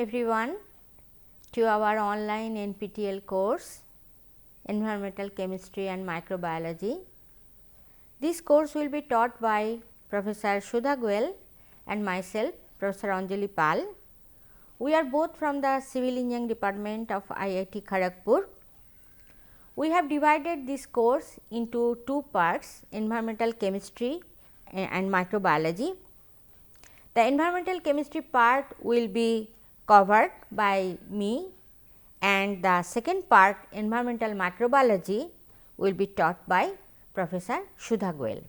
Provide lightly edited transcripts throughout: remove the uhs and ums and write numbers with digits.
everyone to our online NPTEL course Environmental Chemistry and Microbiology. This course will be taught by Professor Sudha Goel and myself, Professor Anjali Pal. We are both from the Civil Engineering Department of IIT Kharagpur. We have divided this course into two parts, Environmental Chemistry and Microbiology. The environmental chemistry part will be covered by me, and the second part, environmental microbiology, will be taught by Professor Sudha Goel.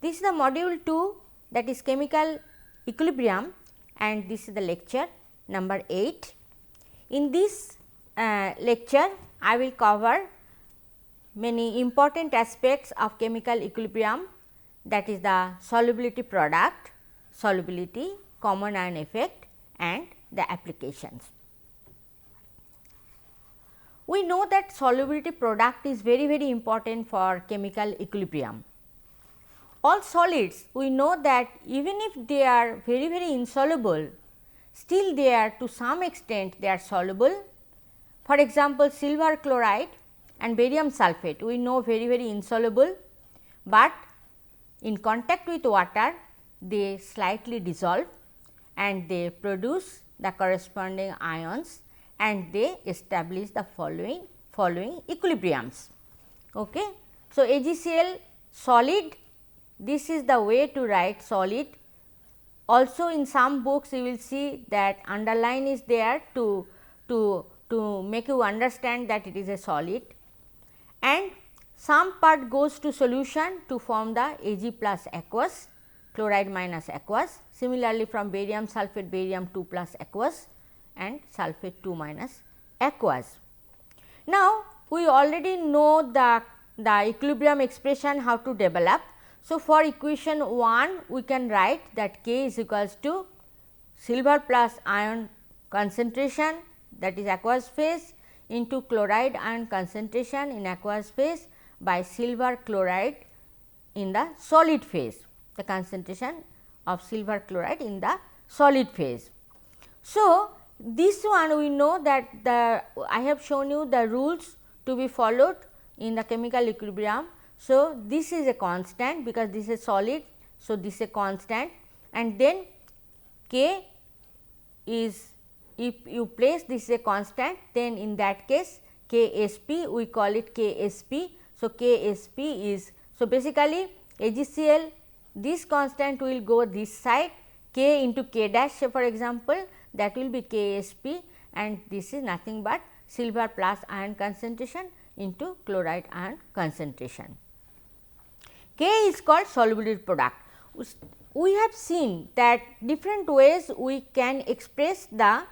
This is the module 2, that is chemical equilibrium, and this is the lecture number 8. In this lecture, I will cover many important aspects of chemical equilibrium, that is the solubility product, solubility, common ion effect, and the applications. We know that solubility product is very important for chemical equilibrium. All solids, we know that even if they are very insoluble, still they are, to some extent they are soluble. For example, silver chloride and barium sulphate, we know very insoluble, but in contact with water they slightly dissolve and they produce the corresponding ions and they establish the following equilibriums. Okay. So, AgCl solid, this is the way to write solid. Also in some books you will see that underline is there to make you understand that it is a solid, and some part goes to solution to form the Ag plus aqueous, chloride minus aqueous. Similarly, from barium sulphate, barium 2 plus aqueous and sulphate 2 minus aqueous. Now, we already know the equilibrium expression how to develop. So, for equation 1 we can write that K is equals to silver plus ion concentration, that is aqueous phase, into chloride ion concentration in aqueous phase by silver chloride in the solid phase, the concentration of silver chloride in the solid phase. So, this one we know that I have shown you the rules to be followed in the chemical equilibrium. So, this is a constant because this is solid. So, this is a constant, and then K is, if you place this is a constant, then in that case KSP, we call it KSP. So, KSP is, so basically AgCl, this constant will go this side, K into K dash, say for example, that will be KSP, and this is nothing but silver plus ion concentration into chloride ion concentration. K is called solubility product. We have seen that different ways we can express the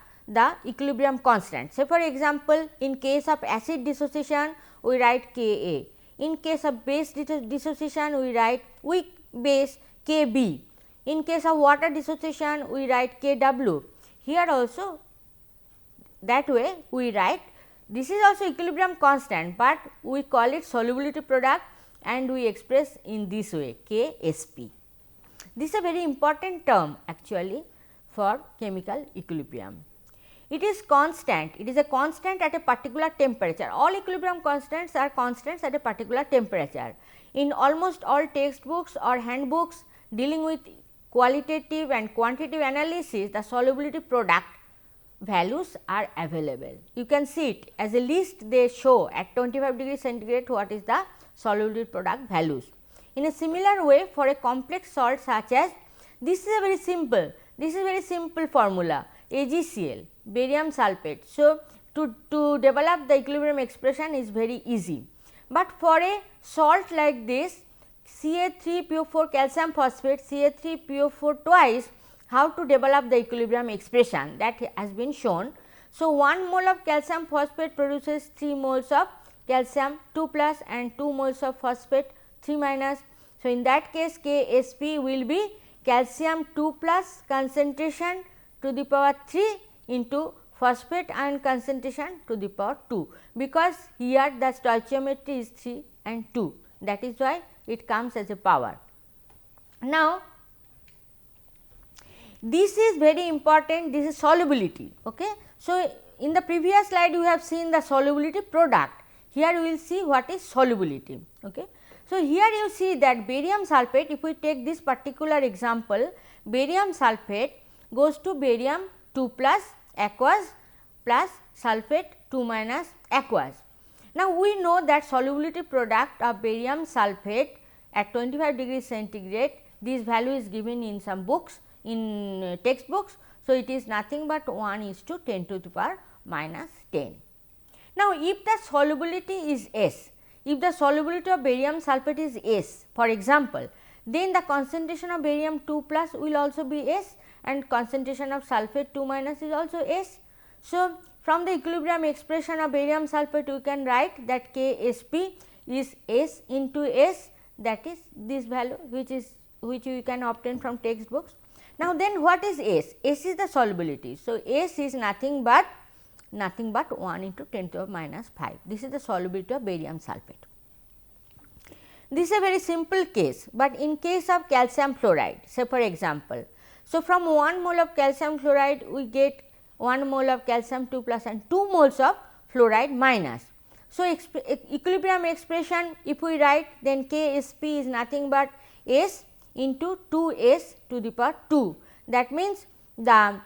equilibrium constant. Say for example, in case of acid dissociation we write Ka, in case of base dissociation we write weak base Kb, in case of water dissociation we write Kw. Here also that way we write, this is also equilibrium constant, but we call it solubility product and we express in this way Ksp. This is a very important term actually for chemical equilibrium. It is constant, it is a constant at a particular temperature. All equilibrium constants are constants at a particular temperature. In almost all textbooks or handbooks dealing with qualitative and quantitative analysis, the solubility product values are available. You can see it as a list, they show at 25 degrees centigrade what is the solubility product values. In a similar way, for a complex salt such as, this is a very simple formula, AgCl, barium sulphate. So, to develop the equilibrium expression is very easy, but for a salt like this Ca3PO4 calcium phosphate, Ca3PO4 twice, how to develop the equilibrium expression, that has been shown. So, 1 mole of calcium phosphate produces 3 moles of calcium 2 plus and 2 moles of phosphate 3 minus. So, in that case Ksp will be calcium 2 plus concentration to the power 3 into phosphate ion concentration to the power 2, because here the stoichiometry is 3 and 2, that is why it comes as a power. Now, this is very important, this is solubility. Okay. So, in the previous slide we have seen the solubility product, here we will see what is solubility. Okay. So, here you see that barium sulphate, if we take this particular example, barium sulphate goes to barium 2 plus aqueous plus sulphate 2 minus aqueous. Now, we know that solubility product of barium sulphate at 25 degrees centigrade, this value is given in some books, in textbooks. So, it is nothing but 1:10 to the power minus 10. Now, if the solubility is S, if the solubility of barium sulphate is S, for example, then the concentration of barium 2 plus will also be S and concentration of sulphate 2 minus is also S. So, from the equilibrium expression of barium sulphate we can write that Ksp is S into S, that is this value which you can obtain from textbooks. Now, then what is S? S is the solubility. So, S is nothing but 1 into 10 to the power minus 5. This is the solubility of barium sulphate. This is a very simple case, but in case of calcium fluoride, say for example, so from 1 mole of calcium fluoride we get 1 mole of calcium 2 plus and 2 moles of fluoride minus. So, equilibrium expression if we write, then Ksp is nothing but S into 2 S to the power 2. That means the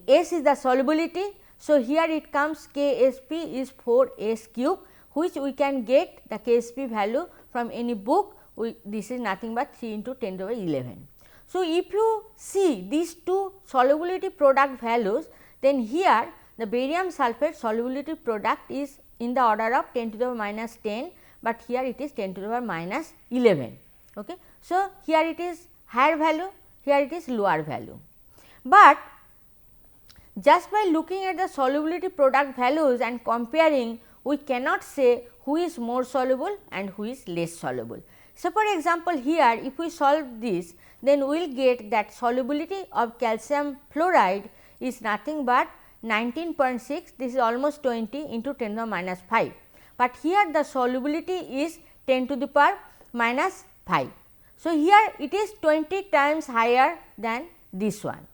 S is the solubility. So, here it comes Ksp is 4 S cube, which we can get the Ksp value from any book. This is nothing but 3 into 10 to the power 11. So, if you see these two solubility product values, then here the barium sulphate solubility product is in the order of 10 to the power minus 10, but here it is 10 to the power minus 11. Okay. So, here it is higher value, here it is lower value, but just by looking at the solubility product values and comparing, we cannot say who is more soluble and who is less soluble. So, for example, here if we solve this, then we will get that solubility of calcium fluoride is nothing but 19.6, this is almost 20 into 10 to the power minus 5, but here the solubility is 10 to the power minus 5. So, here it is 20 times higher than this one.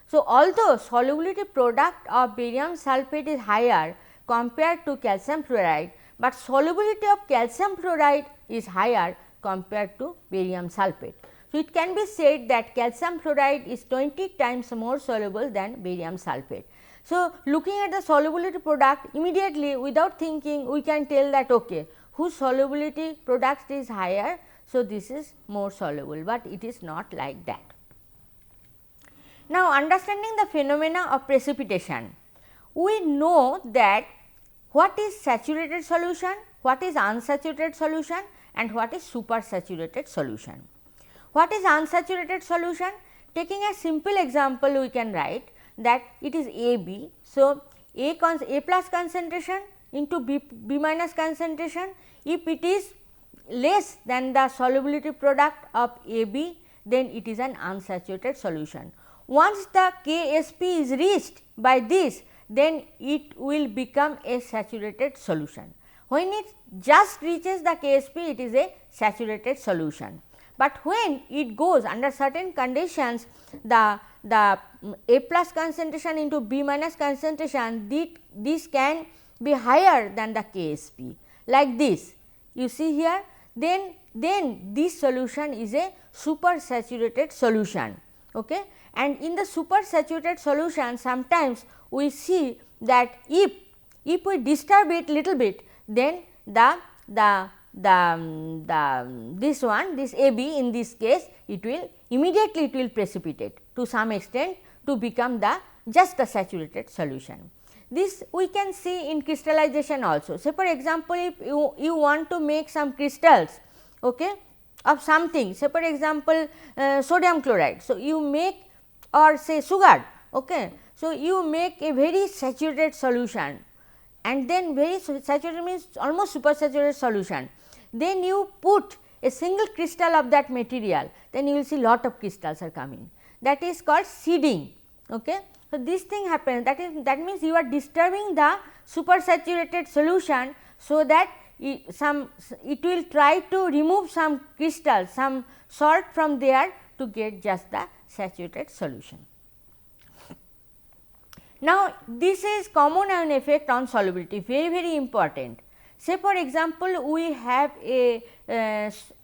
So, although solubility product of barium sulphate is higher compared to calcium fluoride, but solubility of calcium fluoride is higher compared to barium sulphate. So, it can be said that calcium fluoride is 20 times more soluble than barium sulphate. So, looking at the solubility product immediately without thinking we can tell that okay, whose solubility product is higher. So, this is more soluble, but it is not like that. Now, understanding the phenomena of precipitation, we know that what is saturated solution, what is unsaturated solution and what is supersaturated solution. What is unsaturated solution? Taking a simple example, we can write that it is AB. So, A plus concentration into B minus concentration, if it is less than the solubility product of AB, then it is an unsaturated solution. Once the Ksp is reached by this, then it will become a saturated solution. When it just reaches the Ksp, it is a saturated solution. But when it goes under certain conditions, the A plus concentration into B minus concentration, this can be higher than the Ksp, like this. You see here, then this solution is a supersaturated solution. Okay. And in the supersaturated solution, sometimes we see that if we disturb it little bit, then this AB in this case, it will precipitate to some extent to become just the saturated solution. This we can see in crystallization also. Say for example, if you want to make some crystals, okay, of something, say for example, sodium chloride. So, you make, or say sugar, okay. So, you make a very saturated solution, and then very saturated means almost supersaturated solution. Then you put a single crystal of that material, then you will see lot of crystals are coming. That is called seeding. Okay. So, this thing happens, that means you are disturbing the supersaturated solution, so that it will try to remove some crystals, some salt from there to get just the saturated solution. Now, this is common ion effect on solubility, very important. Say for example, we have a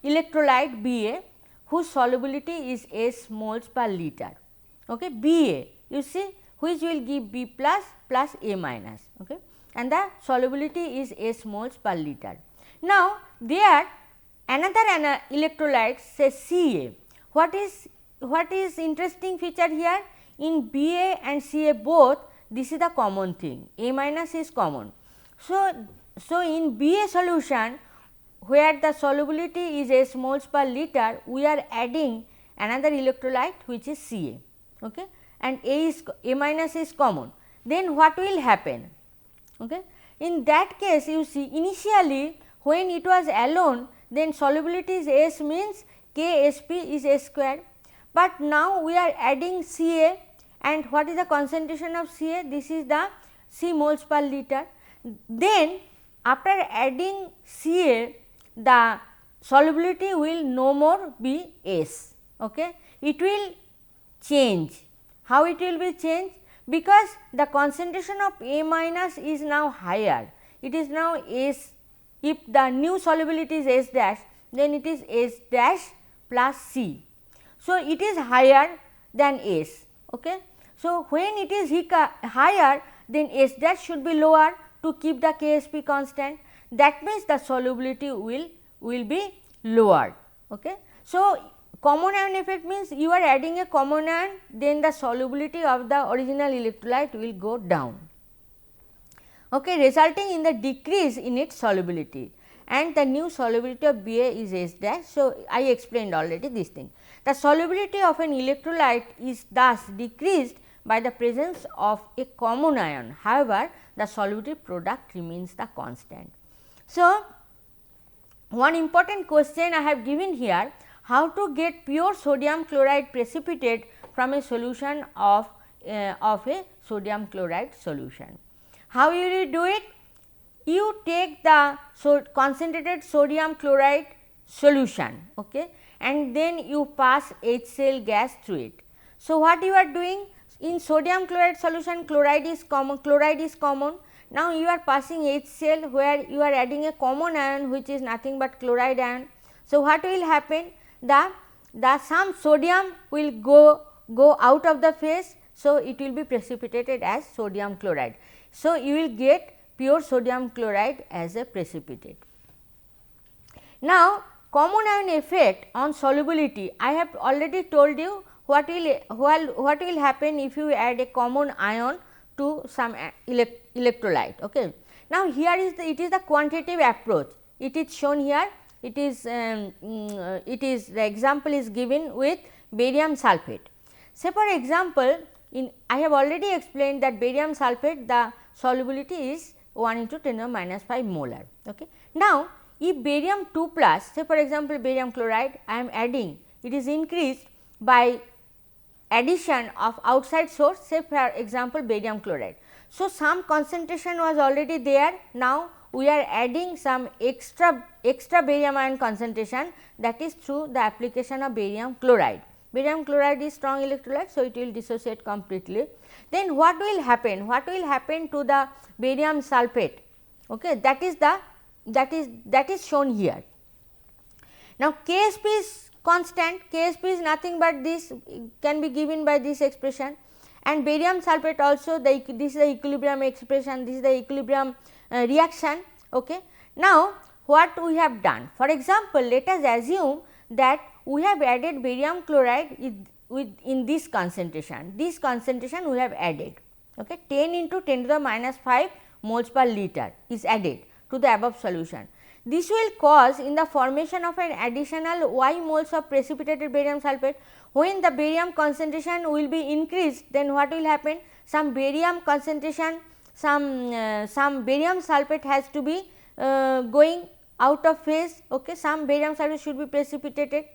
electrolyte Ba whose solubility is S moles per liter, okay, Ba, you see, which will give B plus plus A minus, okay, and the solubility is S moles per liter. Now, there another electrolyte say Ca. What is interesting feature here? In Ba and Ca both, this is the common thing, A minus is common. So in Ba solution, where the solubility is S moles per liter, we are adding another electrolyte which is Ca, okay, and A minus is common. Then what will happen? Okay. In that case, you see, initially when it was alone, then solubility is S means Ksp is S square, but now we are adding Ca, and what is the concentration of Ca? This is the C moles per liter. Then after adding Ca, the solubility will no more be S, okay. It will change. How it will be changed? Because the concentration of A minus is now higher, it is now S. If the new solubility is S dash, then it is S dash plus C. So, it is higher than S, okay. So, when it is higher, then S dash should be lower to keep the Ksp constant, that means the solubility will be lowered, okay. So, common ion effect means you are adding a common ion, then the solubility of the original electrolyte will go down, okay, resulting in the decrease in its solubility, and the new solubility of Ba is S dash. So, I explained already this thing. The solubility of an electrolyte is thus decreased by the presence of a common ion. However, the solubility product remains the constant. So, one important question I have given here, how to get pure sodium chloride precipitate from a solution of a sodium chloride solution. How you will do it? You take the concentrated sodium chloride solution, okay, and then you pass HCl gas through it. So, what you are doing? In sodium chloride solution, chloride is common. Now, you are passing HCl where you are adding a common ion which is nothing but chloride ion. So, what will happen? The some sodium will go out of the phase. So, it will be precipitated as sodium chloride. So, you will get pure sodium chloride as a precipitate. Now, common ion effect on solubility, I have already told you what will happen if you add a common ion to some electrolyte. Okay. Now, here is the quantitative approach, it is shown here, it is the example is given with barium sulphate. Say for example, I have already explained that barium sulphate, the solubility is 1 into 10 to the minus 5 molar. Okay. Now, if barium 2 plus, say for example, barium chloride I am adding, it is increased by addition of outside source, say for example, barium chloride. So, some concentration was already there, now we are adding some extra barium ion concentration, that is through the application of barium chloride. Barium chloride is strong electrolyte, so it will dissociate completely. Then what will happen? What will happen to the barium sulphate? Okay, that is shown here. Now, Ksp is constant, Ksp is nothing but this, can be given by this expression, and barium sulphate also, this is the equilibrium expression, this is the equilibrium reaction. Okay. Now, what we have done? For example, let us assume that we have added barium chloride in this concentration we have added, okay, 10 into 10 to the minus 5 moles per liter is added to the above solution. This will cause in the formation of an additional Y moles of precipitated barium sulphate. When the barium concentration will be increased, then what will happen? Some barium concentration, some barium sulphate has to be going out of phase, okay. Some barium sulphate should be precipitated,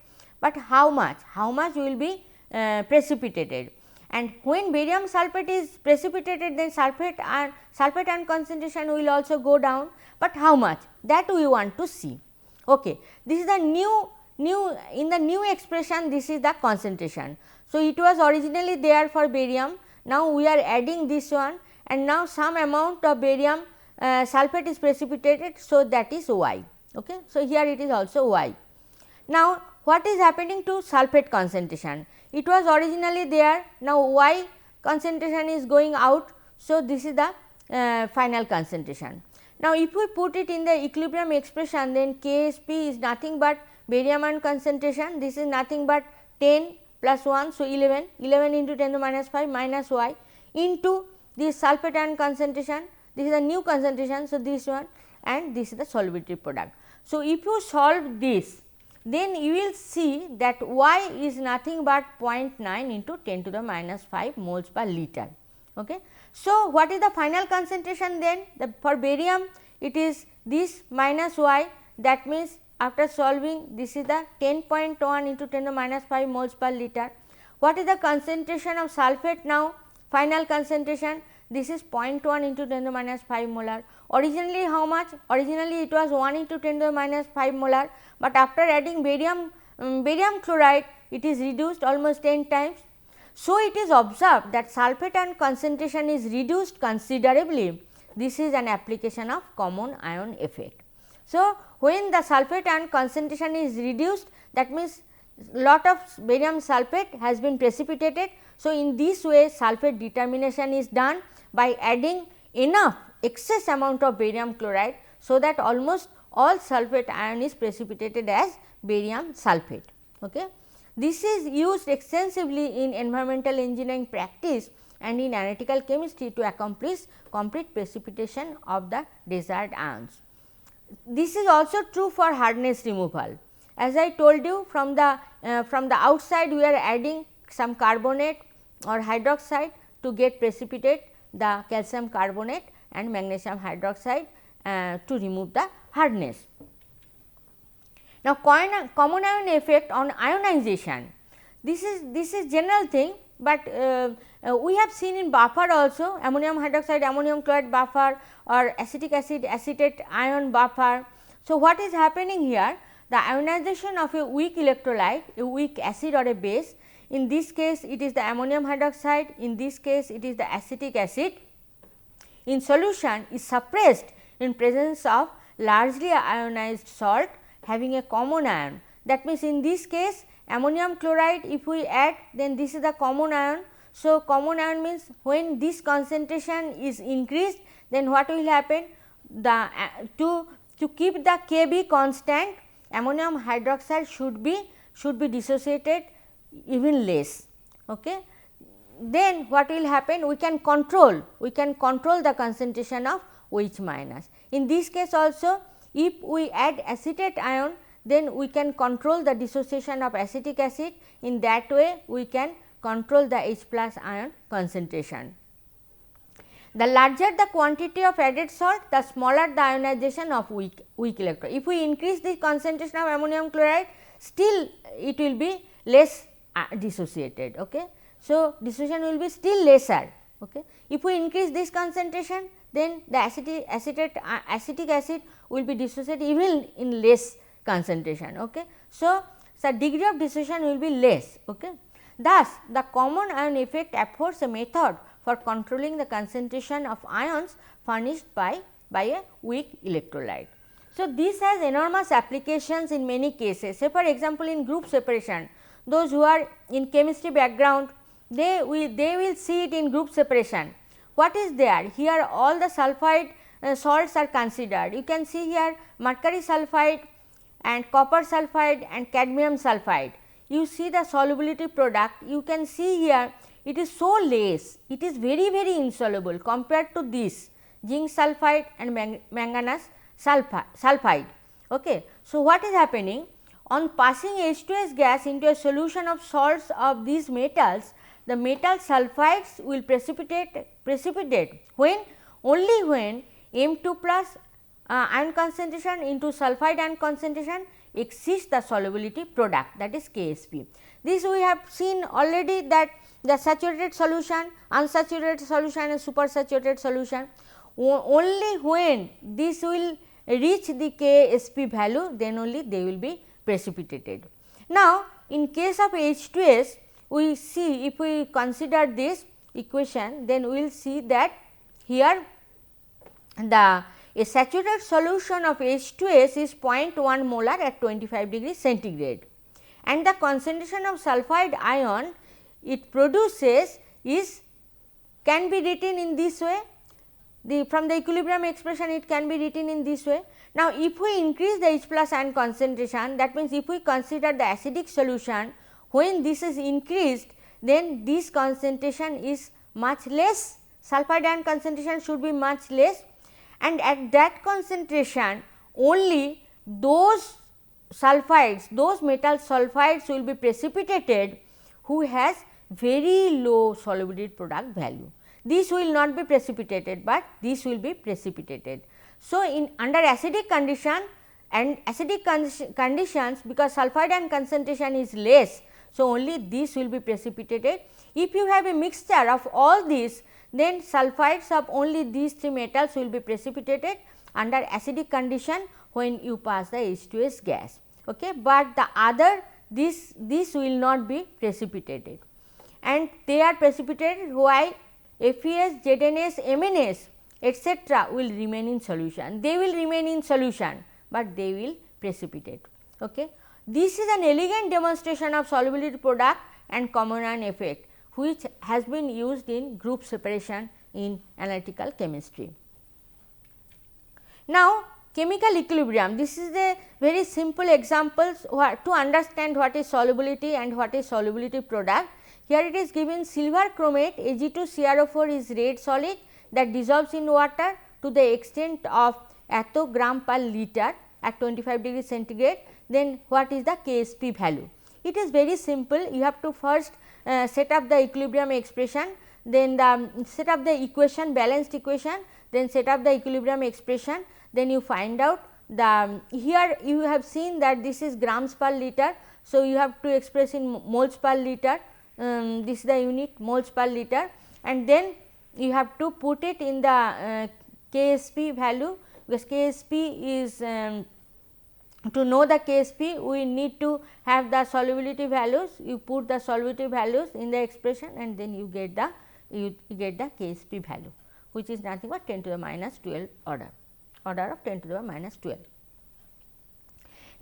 but how much? How much will be precipitated? And when barium sulphate is precipitated, then sulphate ion concentration will also go down, but how much? That we want to see. Okay. This is the new in the new expression, this is the concentration. So, it was originally there for barium, now we are adding this one and now some amount of barium sulphate is precipitated. So, that is Y. Okay. So, here it is also Y. Now, what is happening to sulphate concentration? It was originally there, now Y concentration is going out. So, this is the final concentration. Now, if we put it in the equilibrium expression, then Ksp is nothing but barium ion concentration, this is nothing but 10 plus 1. So, 11 into 10 to the minus 5 minus Y into this sulphate ion concentration, this is the new concentration. So, this one and this is the solubility product. So, if you solve this, then you will see that Y is nothing but 0.9 into 10 to the minus 5 moles per liter. Okay. So, what is the final concentration then? For barium it is this minus Y, that means after solving this is the 10.1 into 10 to the minus 5 moles per liter. What is the concentration of sulphate now? Final concentration, this is 0.1 into 10 to the minus 5 molar. Originally how much? Originally it was 1 into 10 to the minus 5 molar, but after adding barium chloride it is reduced almost 10 times. So, it is observed that sulphate ion concentration is reduced considerably. This is an application of common ion effect. So, when the sulphate ion concentration is reduced, that means lot of barium sulphate has been precipitated. So, in this way sulphate determination is done by adding enough excess amount of barium chloride, so that almost all sulphate ion is precipitated as barium sulphate. Okay. This is used extensively in environmental engineering practice and in analytical chemistry to accomplish complete precipitation of the desired ions. This is also true for hardness removal. As I told you, from the outside we are adding some carbonate or hydroxide to get precipitate the calcium carbonate and magnesium hydroxide to remove the hardness. Now, common ion effect on ionization, this is general thing, but we have seen in buffer also, ammonium hydroxide, ammonium chloride buffer or acetic acid acetate ion buffer. So, what is happening here? The ionization of a weak electrolyte, a weak acid or a base, in this case it is the ammonium hydroxide, in this case it is the acetic acid, in solution is suppressed in presence of largely ionized salt having a common ion. That means, in this case ammonium chloride if we add, then this is the common ion. So, common ion means when this concentration is increased, then what will happen? The to keep the Kb constant, ammonium hydroxide should be dissociated even less. Okay. Then what will happen? We can control the concentration of OH minus. In this case also, if we add acetate ion, then we can control the dissociation of acetic acid. In that way we can control the H plus ion concentration. The larger the quantity of added salt, the smaller the ionization of weak electron. If we increase the concentration of ammonium chloride, still it will be less dissociated. Okay. So, dissociation will be still lesser. Okay. If we increase this concentration, then the acetic acid will be dissociated even in less concentration. Okay. So, the degree of dissociation will be less. Okay. Thus, the common ion effect affords a method for controlling the concentration of ions furnished by a weak electrolyte. So, this has enormous applications in many cases. Say for example, in group separation, those who are in chemistry background, they will see it in group separation. What is there? Here all the sulphide salts are considered. You can see here mercury sulphide and copper sulphide and cadmium sulphide. You see the solubility product, you can see here it is so less, it is very insoluble compared to this zinc sulphide and manganese sulphide. Okay. So, what is happening? On passing H2S gas into a solution of salts of these metals, the metal sulphides will precipitate when only when M2 plus ion concentration into sulphide ion concentration exceeds the solubility product, that is Ksp. This we have seen already, that the saturated solution, unsaturated solution and supersaturated solution, only when this will reach the Ksp value, then only they will be precipitated. Now, in case of H2S, we see, if we consider this equation, then we will see that here the a saturated solution of H2S is 0.1 molar at 25 degrees centigrade, and the concentration of sulphide ion it produces is can be written in this way. From the equilibrium expression it can be written in this way. Now, if we increase the H plus ion concentration, that means if we consider the acidic solution, when this is increased, then this concentration is much less, sulphide ion concentration should be much less, and at that concentration only those sulphides, those metal sulphides will be precipitated who has very low solubility product value. This will not be precipitated, but this will be precipitated. So, in under acidic condition and acidic conditions, because sulphide ion concentration is less, so only this will be precipitated. If you have a mixture of all these, then sulphides of only these three metals will be precipitated under acidic condition when you pass the H2S gas. Okay. But the other this will not be precipitated, and they are precipitated while FeS, ZnS, MnS etc. will remain in solution. They will remain in solution, but they will precipitate. Okay. This is an elegant demonstration of solubility product and common ion effect, which has been used in group separation in analytical chemistry. Now, chemical equilibrium, this is a very simple example to understand what is solubility and what is solubility product. Here it is given silver chromate Ag2CrO4 is red solid that dissolves in water to the extent of atto gram per liter at 25 degree centigrade. Then what is the Ksp value? It is very simple. You have to first set up the equilibrium expression, then set up the equation, balanced equation, then set up the equilibrium expression, then you find out the here you have seen that this is grams per liter. So, you have to express in moles per liter, this is the unit moles per liter, and then you have to put it in the Ksp value, because Ksp is to know the Ksp we need to have the solubility values. You put the solubility values in the expression and then you get the Ksp value, which is nothing but 10 to the minus 12 order of 10 to the minus 12.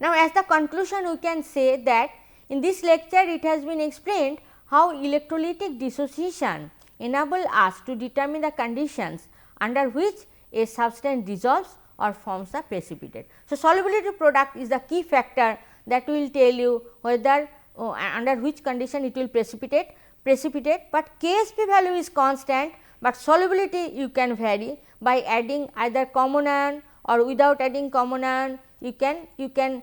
Now, as the conclusion we can say that in this lecture it has been explained how electrolytic dissociation enable us to determine the conditions under which a substance dissolves or forms a precipitate. So, solubility product is the key factor that will tell you whether under which condition it will precipitate, but Ksp value is constant, but solubility you can vary by adding either common ion or without adding common ion. You can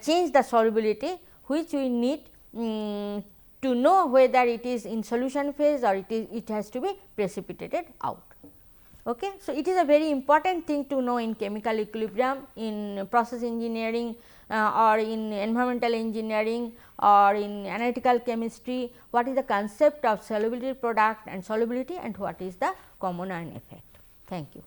change the solubility, which we need to know whether it is in solution phase or it has to be precipitated out. Okay. So, it is a very important thing to know in chemical equilibrium, in process engineering or in environmental engineering or in analytical chemistry, what is the concept of solubility product and solubility and what is the common ion effect. Thank you.